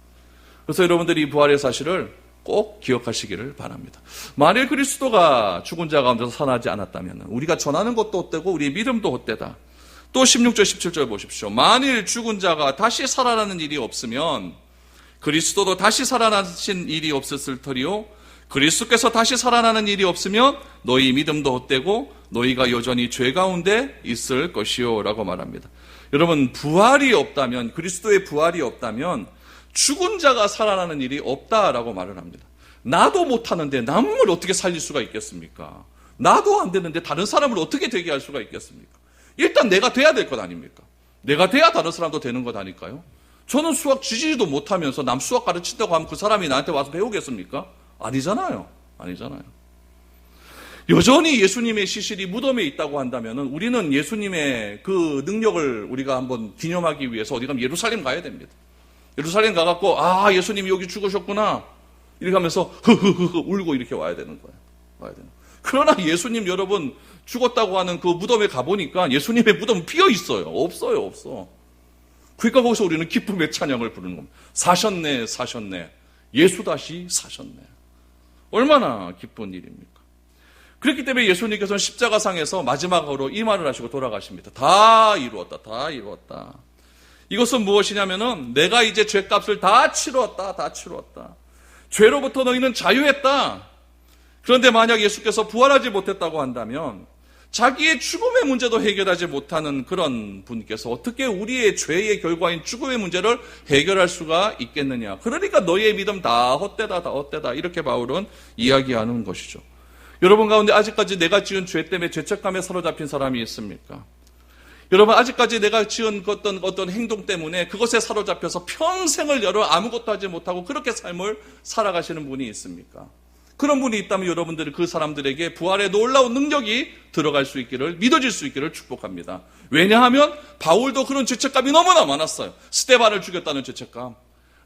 [SPEAKER 1] 그래서 여러분들이 이 부활의 사실을 꼭 기억하시기를 바랍니다. 만일 그리스도가 죽은 자 가운데서 살아나지 않았다면 우리가 전하는 것도 헛되고 우리의 믿음도 헛되다. 또 16절 17절 보십시오. 만일 죽은 자가 다시 살아나는 일이 없으면 그리스도도 다시 살아나신 일이 없었을 터리요 그리스도께서 다시 살아나는 일이 없으면 너희 믿음도 헛되고 너희가 여전히 죄 가운데 있을 것이요 라고 말합니다. 여러분, 부활이 없다면, 그리스도의 부활이 없다면 죽은 자가 살아나는 일이 없다라고 말을 합니다. 나도 못하는데 남을 어떻게 살릴 수가 있겠습니까? 나도 안 되는데 다른 사람을 어떻게 되게 할 수가 있겠습니까? 일단 내가 돼야 될 것 아닙니까? 내가 돼야 다른 사람도 되는 것 아닐까요? 저는 수학 지지도 못하면서 남 수학 가르친다고 하면 그 사람이 나한테 와서 배우겠습니까? 아니잖아요. 아니잖아요. 여전히 예수님의 시신이 무덤에 있다고 한다면 우리는 예수님의 그 능력을 우리가 한번 기념하기 위해서 어디 가면 예루살렘 가야 됩니다. 예루살렘 가갖고 예수님이 여기 죽으셨구나. 이렇게 하면서 흐흐흐 울고 이렇게 와야 되는 거예요. 와야 되는. 그러나 예수님 여러분 죽었다고 하는 그 무덤에 가보니까 예수님의 무덤은 비어 있어요. 없어요, 없어. 그러니까 거기서 우리는 기쁨의 찬양을 부르는 겁니다. 사셨네, 사셨네. 예수 다시 사셨네. 얼마나 기쁜 일입니까? 그렇기 때문에 예수님께서는 십자가상에서 마지막으로 이 말을 하시고 돌아가십니다. 다 이루었다, 다 이루었다. 이것은 무엇이냐면은 내가 이제 죄값을 다 치루었다, 다 치루었다. 죄로부터 너희는 자유했다. 그런데 만약 예수께서 부활하지 못했다고 한다면 자기의 죽음의 문제도 해결하지 못하는 그런 분께서 어떻게 우리의 죄의 결과인 죽음의 문제를 해결할 수가 있겠느냐. 그러니까 너희의 믿음 다 헛되다, 다 헛되다. 이렇게 바울은 이야기하는 것이죠. 여러분 가운데 아직까지 내가 지은 죄 때문에 죄책감에 사로잡힌 사람이 있습니까? 여러분 아직까지 내가 지은 어떤 행동 때문에 그것에 사로잡혀서 평생을 아무것도 하지 못하고 그렇게 삶을 살아가시는 분이 있습니까? 그런 분이 있다면 여러분들이 그 사람들에게 부활의 놀라운 능력이 들어갈 수 있기를, 믿어질 수 있기를 축복합니다. 왜냐하면 바울도 그런 죄책감이 너무나 많았어요. 스데반을 죽였다는 죄책감,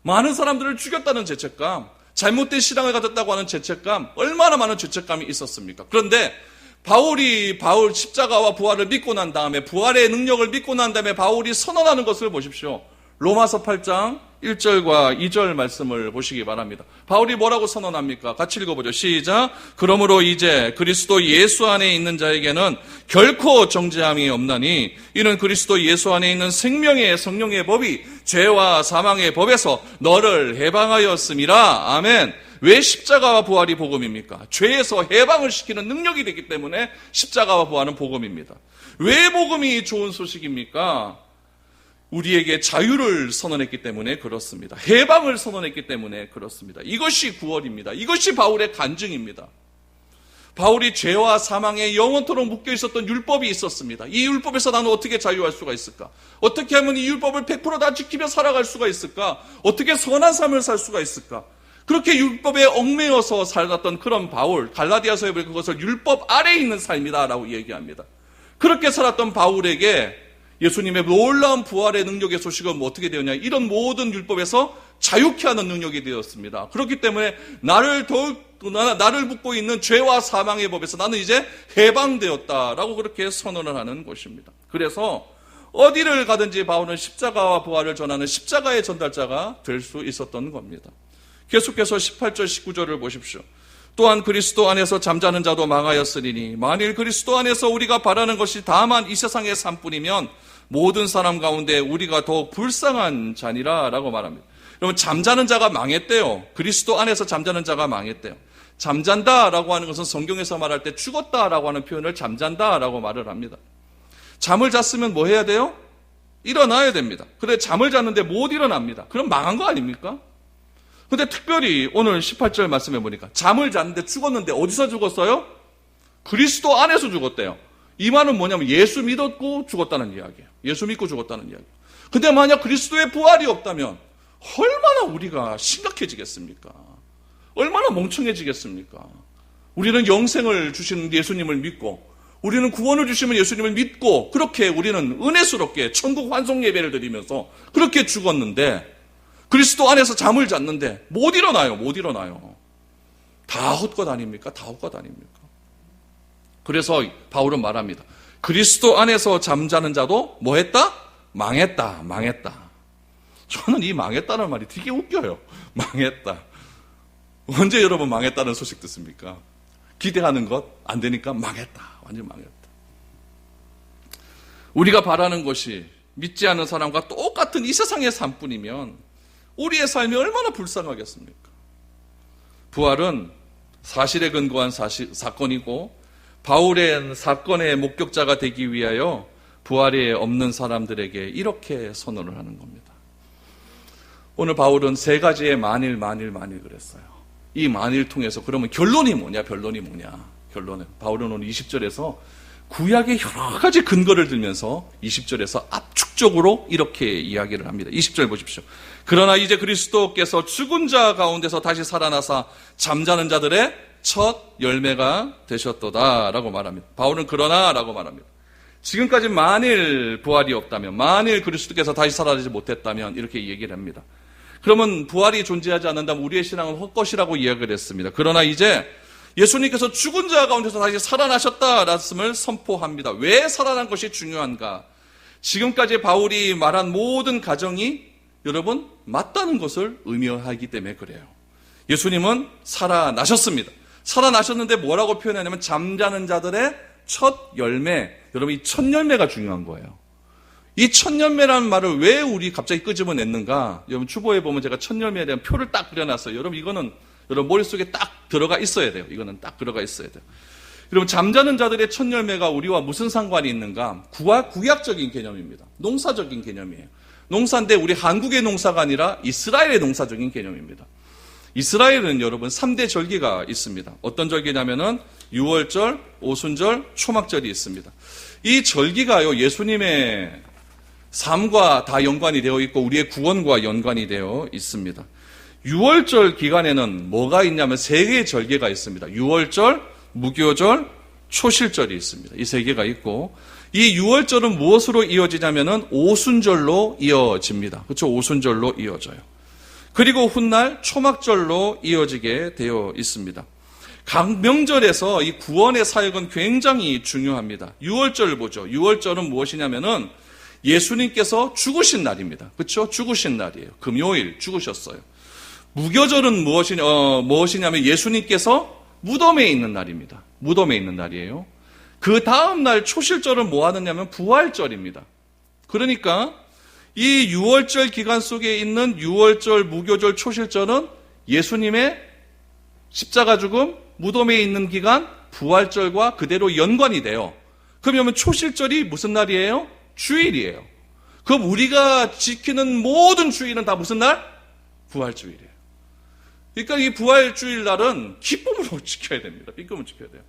[SPEAKER 1] 많은 사람들을 죽였다는 죄책감, 잘못된 신앙을 가졌다고 하는 죄책감, 얼마나 많은 죄책감이 있었습니까? 그런데 바울 십자가와 부활을 믿고 난 다음에, 부활의 능력을 믿고 난 다음에 바울이 선언하는 것을 보십시오. 로마서 8장 1절과 2절 말씀을 보시기 바랍니다. 바울이 뭐라고 선언합니까? 같이 읽어보죠. 시작. 그러므로 이제 그리스도 예수 안에 있는 자에게는 결코 정죄함이 없나니 이는 그리스도 예수 안에 있는 생명의 성령의 법이 죄와 사망의 법에서 너를 해방하였음이라. 아멘. 왜 십자가와 부활이 복음입니까? 죄에서 해방을 시키는 능력이 되기 때문에 십자가와 부활은 복음입니다. 왜 복음이 좋은 소식입니까? 우리에게 자유를 선언했기 때문에 그렇습니다. 해방을 선언했기 때문에 그렇습니다. 이것이 구원입니다. 이것이 바울의 간증입니다. 바울이 죄와 사망에 영원토록 묶여 있었던 율법이 있었습니다. 이 율법에서 나는 어떻게 자유할 수가 있을까? 어떻게 하면 이 율법을 100% 다 지키며 살아갈 수가 있을까? 어떻게 선한 삶을 살 수가 있을까? 그렇게 율법에 얽매여서 살았던 그런 바울, 갈라디아서에 보면 그것을 율법 아래에 있는 삶이다라고 얘기합니다. 그렇게 살았던 바울에게 예수님의 놀라운 부활의 능력의 소식은 어떻게 되었냐? 이런 모든 율법에서 자유케 하는 능력이 되었습니다. 그렇기 때문에 나를 묶고 있는 죄와 사망의 법에서 나는 이제 해방되었다라고 그렇게 선언을 하는 것입니다. 그래서 어디를 가든지 바울은 십자가와 부활을 전하는 십자가의 전달자가 될 수 있었던 겁니다. 계속해서 18절 19절을 보십시오. 또한 그리스도 안에서 잠자는 자도 망하였으리니 만일 그리스도 안에서 우리가 바라는 것이 다만 이 세상의 삶뿐이면 모든 사람 가운데 우리가 더욱 불쌍한 자니라 라고 말합니다. 여러분 잠자는 자가 망했대요. 그리스도 안에서 잠자는 자가 망했대요. 잠잔다라고 하는 것은 성경에서 말할 때 죽었다라고 하는 표현을 잠잔다라고 말을 합니다. 잠을 잤으면 뭐 해야 돼요? 일어나야 됩니다. 그런데 잠을 잤는데 못 일어납니다. 그럼 망한 거 아닙니까? 근데 특별히 오늘 18절 말씀해 보니까 잠을 잤는데 죽었는데 어디서 죽었어요? 그리스도 안에서 죽었대요. 이 말은 뭐냐면 예수 믿었고 죽었다는 이야기예요. 예수 믿고 죽었다는 이야기예요. 근데 만약 그리스도의 부활이 없다면 얼마나 우리가 심각해지겠습니까? 얼마나 멍청해지겠습니까? 우리는 영생을 주시는 예수님을 믿고 우리는 구원을 주시는 예수님을 믿고 그렇게 우리는 은혜스럽게 천국 환송 예배를 드리면서 그렇게 죽었는데 그리스도 안에서 잠을 잤는데 못 일어나요. 못 일어나요. 다 헛것 아닙니까? 다 헛것 아닙니까? 그래서 바울은 말합니다. 그리스도 안에서 잠자는 자도 뭐 했다? 망했다. 망했다. 저는 이 망했다는 말이 되게 웃겨요. 망했다. 언제 여러분 망했다는 소식 듣습니까? 기대하는 것 안 되니까 망했다. 완전 망했다. 우리가 바라는 것이 믿지 않는 사람과 똑같은 이 세상의 삶뿐이면 우리의 삶이 얼마나 불쌍하겠습니까? 부활은 사실에 근거한 사건이고 바울의 사건의 목격자가 되기 위하여 부활이 없는 사람들에게 이렇게 선언을 하는 겁니다. 오늘 바울은 세 가지의 만일 그랬어요. 이 만일 통해서 그러면 결론이 뭐냐? 결론은 바울은 오늘 20절에서 구약의 여러 가지 근거를 들면서 20절에서 압축적으로 이렇게 이야기를 합니다. 20절 보십시오. 그러나 이제 그리스도께서 죽은 자 가운데서 다시 살아나사 잠자는 자들의 첫 열매가 되셨도다 라고 말합니다. 바울은 그러나 라고 말합니다. 지금까지 만일 부활이 없다면, 만일 그리스도께서 다시 살아나지 못했다면 이렇게 얘기를 합니다. 그러면 부활이 존재하지 않는다면 우리의 신앙은 헛것이라고 이야기를 했습니다. 그러나 이제 예수님께서 죽은 자 가운데서 다시 살아나셨다라는 말씀을 선포합니다. 왜 살아난 것이 중요한가? 지금까지 바울이 말한 모든 가정이 여러분 맞다는 것을 의미하기 때문에 그래요. 예수님은 살아나셨습니다. 살아나셨는데 뭐라고 표현하냐면 잠자는 자들의 첫 열매. 여러분 이 첫 열매가 중요한 거예요. 이 첫 열매라는 말을 왜 우리 갑자기 끄집어냈는가? 여러분 주보에 보면 제가 첫 열매에 대한 표를 딱 그려놨어요. 여러분 이거는 여러분 머릿속에 딱 들어가 있어야 돼요. 이거는 딱 들어가 있어야 돼요. 여러분 잠자는 자들의 첫 열매가 우리와 무슨 상관이 있는가? 구약적인 개념입니다. 농사적인 개념이에요. 농사인데 우리 한국의 농사가 아니라 이스라엘의 농사적인 개념입니다. 이스라엘은 여러분 3대 절기가 있습니다. 어떤 절기냐면은 유월절, 오순절, 초막절이 있습니다. 이 절기가요 예수님의 삶과 다 연관이 되어 있고 우리의 구원과 연관이 되어 있습니다. 유월절 기간에는 뭐가 있냐면 3개의 절기가 있습니다. 유월절, 무교절, 초실절이 있습니다. 이 3개가 있고 이 유월절은 무엇으로 이어지냐면은 오순절로 이어집니다. 그렇죠? 오순절로 이어져요. 그리고 훗날 초막절로 이어지게 되어 있습니다. 각 명절에서 이 구원의 사역은 굉장히 중요합니다. 유월절을 보죠. 유월절은 무엇이냐면은 예수님께서 죽으신 날입니다. 그렇죠? 죽으신 날이에요. 금요일 죽으셨어요. 무교절은 무엇이냐면 예수님께서 무덤에 있는 날입니다. 무덤에 있는 날이에요. 그 다음 날 초실절은 뭐 하느냐면 부활절입니다. 그러니까 이 유월절 기간 속에 있는 유월절, 무교절, 초실절은 예수님의 십자가 죽음, 무덤에 있는 기간, 부활절과 그대로 연관이 돼요. 그러면 초실절이 무슨 날이에요? 주일이에요. 그럼 우리가 지키는 모든 주일은 다 무슨 날? 부활주일이에요. 그러니까 이 부활주일 날은 기쁨으로 지켜야 됩니다. 기쁨으로 지켜야 돼요.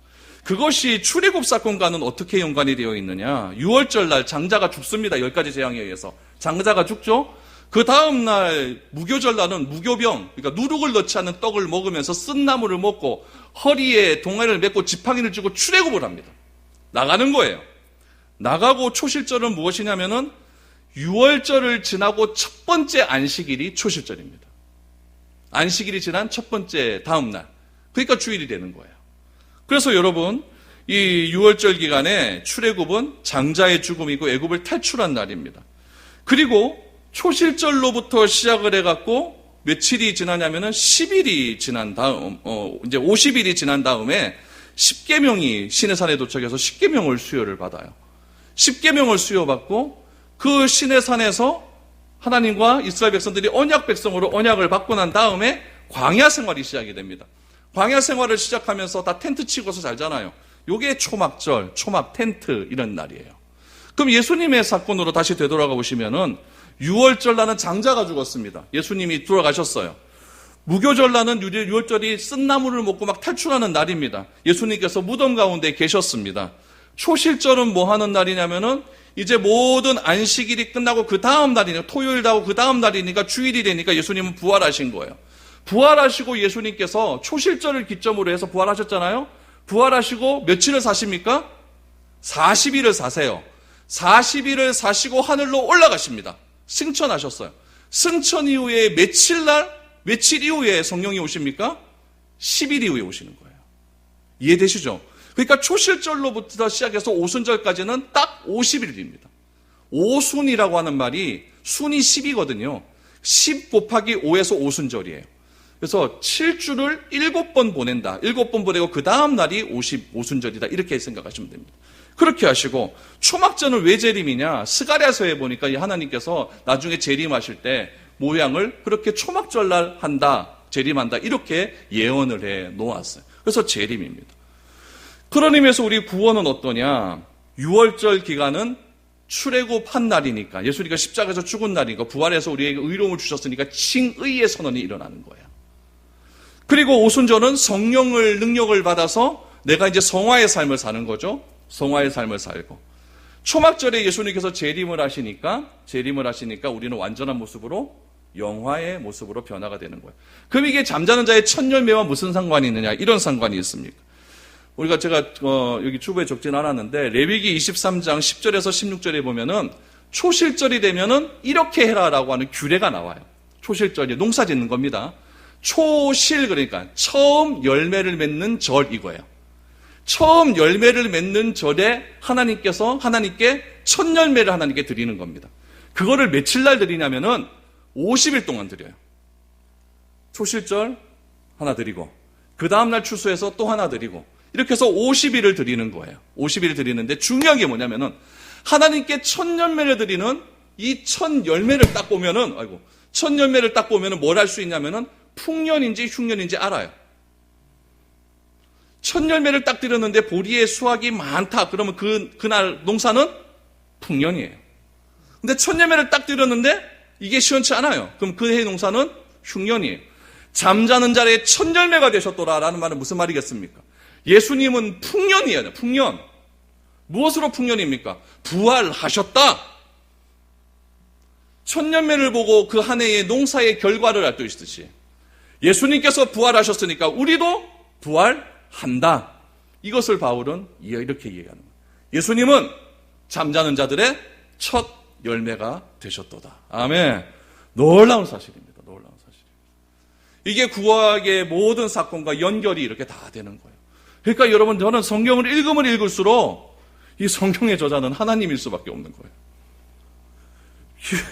[SPEAKER 1] 그것이 출애굽 사건과는 어떻게 연관이 되어 있느냐? 유월절 날 장자가 죽습니다. 10가지 재앙에 의해서. 장자가 죽죠? 그 다음 날 무교절 날은 무교병, 그러니까 누룩을 넣지 않는 떡을 먹으면서 쓴 나무를 먹고 허리에 동아리를 메고 지팡이를 쥐고 출애굽을 합니다. 나가는 거예요. 나가고 초실절은 무엇이냐면은 유월절을 지나고 첫 번째 안식일이 초실절입니다. 안식일이 지난 첫 번째 다음 날. 그러니까 주일이 되는 거예요. 그래서 여러분 이 유월절 기간에 출애굽은 장자의 죽음이고 애굽을 탈출한 날입니다. 그리고 초실절로부터 시작을 해갖고 며칠이 지나냐면은 10일이 지난 다음, 이제 50일이 지난 다음에 10계명이 시내산에 도착해서 10계명을 수여를 받아요. 10계명을 수여받고 그 시내산에서 하나님과 이스라엘 백성들이 언약 백성으로 언약을 받고 난 다음에 광야 생활이 시작이 됩니다. 광야 생활을 시작하면서 다 텐트 치고서 살잖아요. 요게 초막절, 초막 텐트 이런 날이에요. 그럼 예수님의 사건으로 다시 되돌아가 보시면은 유월절 날은 장자가 죽었습니다. 예수님이 돌아가셨어요. 무교절 날은 유월절이 쓴 나무를 먹고 막 탈출하는 날입니다. 예수님께서 무덤 가운데 계셨습니다. 초실절은 뭐 하는 날이냐면은 이제 모든 안식일이 끝나고 그 다음 날이니까 토요일도 하고 그 다음 날이니까 주일이 되니까 예수님은 부활하신 거예요. 부활하시고 예수님께서 초실절을 기점으로 해서 부활하셨잖아요. 부활하시고 며칠을 사십니까? 40일을 사세요. 40일을 사시고 하늘로 올라가십니다. 승천하셨어요. 승천 이후에 며칠 이후에 성령이 오십니까? 10일 이후에 오시는 거예요. 이해되시죠? 그러니까 초실절로부터 시작해서 오순절까지는 딱 50일입니다. 오순이라고 하는 말이 순이 10이거든요. 10 곱하기 5에서 오순절이에요. 그래서 7주를 7번 보낸다. 7번 보내고 그 다음 날이 55순절이다. 이렇게 생각하시면 됩니다. 그렇게 하시고 초막절은 왜 재림이냐? 스가랴서에 보니까 하나님께서 나중에 재림하실 때 모양을 그렇게 초막절날 한다. 재림한다. 이렇게 예언을 해 놓았어요. 그래서 재림입니다. 그런 의미에서 우리 구원은 어떠냐? 유월절 기간은 출애굽한 날이니까 예수님과 십자가에서 죽은 날이니까 부활해서 우리에게 의로움을 주셨으니까 칭의의 선언이 일어나는 거예요. 그리고 오순절은 성령을 능력을 받아서 내가 이제 성화의 삶을 사는 거죠. 성화의 삶을 살고 초막절에 예수님께서 재림을 하시니까 우리는 완전한 모습으로 영화의 모습으로 변화가 되는 거예요. 그럼 이게 잠자는 자의 첫 열매와 무슨 상관이 있느냐? 이런 상관이 있습니까? 우리가 제가 여기 주부에 적진 않았는데 레위기 23장 10절에서 16절에 보면은 초실절이 되면은 이렇게 해라라고 하는 규례가 나와요. 초실절이 농사 짓는 겁니다. 초실, 그러니까 처음 열매를 맺는 절 이거예요. 처음 열매를 맺는 절에 하나님께서 하나님께 첫 열매를 하나님께 드리는 겁니다. 그거를 며칠 날 드리냐면은 50일 동안 드려요. 초실절 하나 드리고 그 다음날 추수해서 또 하나 드리고 이렇게 해서 50일을 드리는 거예요. 50일 드리는데 중요한 게 뭐냐면은 하나님께 첫 열매를 드리는 이 첫 열매를 딱 보면은 첫 열매를 딱 보면은 뭘 알 수 있냐면은 풍년인지 흉년인지 알아요. 첫 열매를 딱 드렸는데 보리의 수확이 많다. 그러면 그날 농사는 풍년이에요. 근데 첫 열매를 딱 드렸는데 이게 시원치 않아요. 그럼 그 해의 농사는 흉년이에요. 잠자는 자리에 첫 열매가 되셨더라라는 말은 무슨 말이겠습니까? 예수님은 풍년이에요. 풍년. 무엇으로 풍년입니까? 부활하셨다. 첫 열매를 보고 그 한 해의 농사의 결과를 알 수 있듯이 예수님께서 부활하셨으니까 우리도 부활한다. 이것을 바울은 이렇게 얘기하는 거예요. 예수님은 잠자는 자들의 첫 열매가 되셨도다. 아멘. 놀라운 사실입니다. 놀라운 사실입니다. 이게 구약의 모든 사건과 연결이 이렇게 다 되는 거예요. 그러니까 여러분, 저는 성경을 읽으면 읽을수록 이 성경의 저자는 하나님일 수밖에 없는 거예요.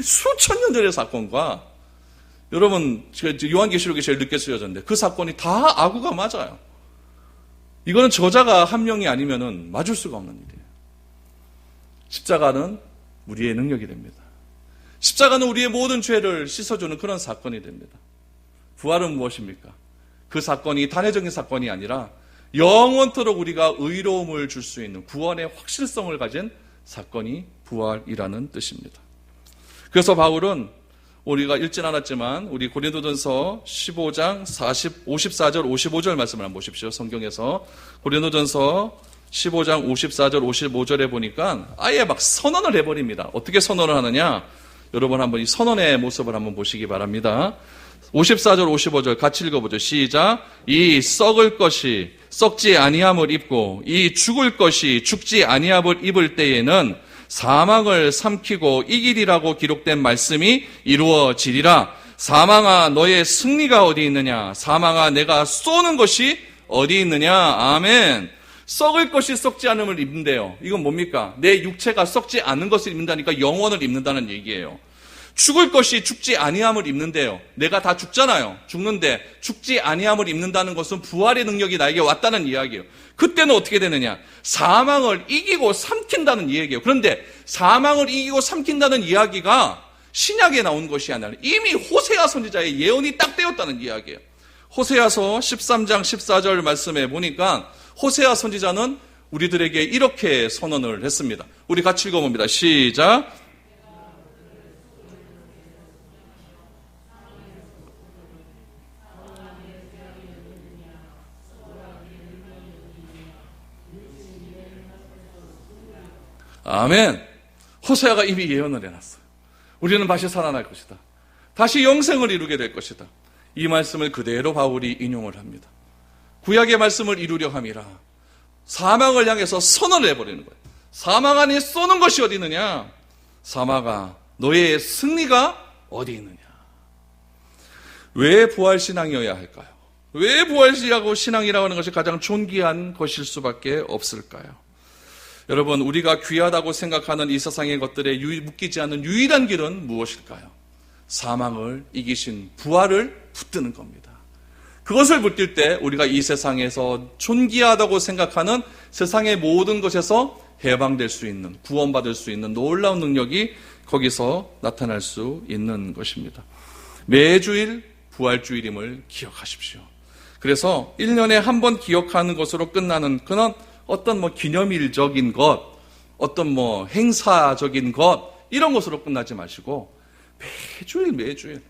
[SPEAKER 1] 수천 년 전의 사건과 여러분, 요한계시록에 제일 늦게 쓰여졌는데 그 사건이 다 아구가 맞아요. 이거는 저자가 한 명이 아니면은 맞을 수가 없는 일이에요. 십자가는 우리의 능력이 됩니다. 십자가는 우리의 모든 죄를 씻어주는 그런 사건이 됩니다. 부활은 무엇입니까? 그 사건이 단회적인 사건이 아니라 영원토록 우리가 의로움을 줄 수 있는 구원의 확실성을 가진 사건이 부활이라는 뜻입니다. 그래서 바울은 우리가 읽진 않았지만 우리 고린도전서 15장 54절 55절 말씀을 한번 보십시오. 성경에서 고린도전서 15장 54절 55절에 보니까 아예 막 선언을 해버립니다. 어떻게 선언을 하느냐? 여러분 한번 이 선언의 모습을 한번 보시기 바랍니다. 54절 55절 같이 읽어보죠. 시작. 이 썩을 것이 썩지 아니함을 입고 이 죽을 것이 죽지 아니함을 입을 때에는 사망을 삼키고 이기리라고 기록된 말씀이 이루어지리라. 사망아 너의 승리가 어디 있느냐? 사망아 내가 쏘는 것이 어디 있느냐? 아멘. 썩을 것이 썩지 않음을 입는데요. 이건 뭡니까? 내 육체가 썩지 않은 것을 입는다니까 영원을 입는다는 얘기예요. 죽을 것이 죽지 아니함을 입는데요. 내가 다 죽잖아요. 죽는데 죽지 아니함을 입는다는 것은 부활의 능력이 나에게 왔다는 이야기예요. 그때는 어떻게 되느냐? 사망을 이기고 삼킨다는 이야기예요. 그런데 사망을 이기고 삼킨다는 이야기가 신약에 나온 것이 아니라 이미 호세아 선지자의 예언이 딱 되었다는 이야기예요. 호세아서 13장 14절 말씀에 보니까 호세아 선지자는 우리들에게 이렇게 선언을 했습니다. 우리 같이 읽어봅니다. 시작. 아멘. 호세아가 이미 예언을 해놨어요. 우리는 다시 살아날 것이다. 다시 영생을 이루게 될 것이다. 이 말씀을 그대로 바울이 인용을 합니다. 구약의 말씀을 이루려 함이라. 사망을 향해서 선언을 해버리는 거예요. 사망 안에 쏘는 것이 어디 있느냐? 사망아 너의 승리가 어디 있느냐? 왜 부활신앙이어야 할까요? 왜 부활신앙이라고 하는 것이 가장 존귀한 것일 수밖에 없을까요? 여러분, 우리가 귀하다고 생각하는 이 세상의 것들에 묶이지 않는 유일한 길은 무엇일까요? 사망을 이기신 부활을 붙드는 겁니다. 그것을 붙들 때 우리가 이 세상에서 존귀하다고 생각하는 세상의 모든 것에서 해방될 수 있는, 구원받을 수 있는 놀라운 능력이 거기서 나타날 수 있는 것입니다. 매주일 부활주일임을 기억하십시오. 그래서 1년에 한 번 기억하는 것으로 끝나는 그런 어떤 기념일적인 것, 어떤 행사적인 것, 이런 것으로 끝나지 마시고 매주일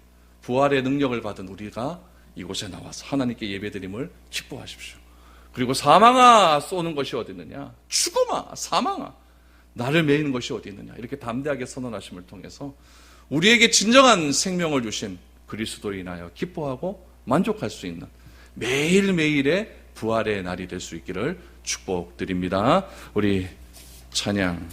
[SPEAKER 1] 부활의 능력을 받은 우리가 이곳에 나와서 하나님께 예배드림을 기뻐하십시오. 그리고 사망아 쏘는 것이 어디 있느냐? 죽음아 사망아 나를 매이는 것이 어디 있느냐? 이렇게 담대하게 선언하심을 통해서 우리에게 진정한 생명을 주신 그리스도로 인하여 기뻐하고 만족할 수 있는 매일매일의 부활의 날이 될 수 있기를 축복드립니다. 우리 찬양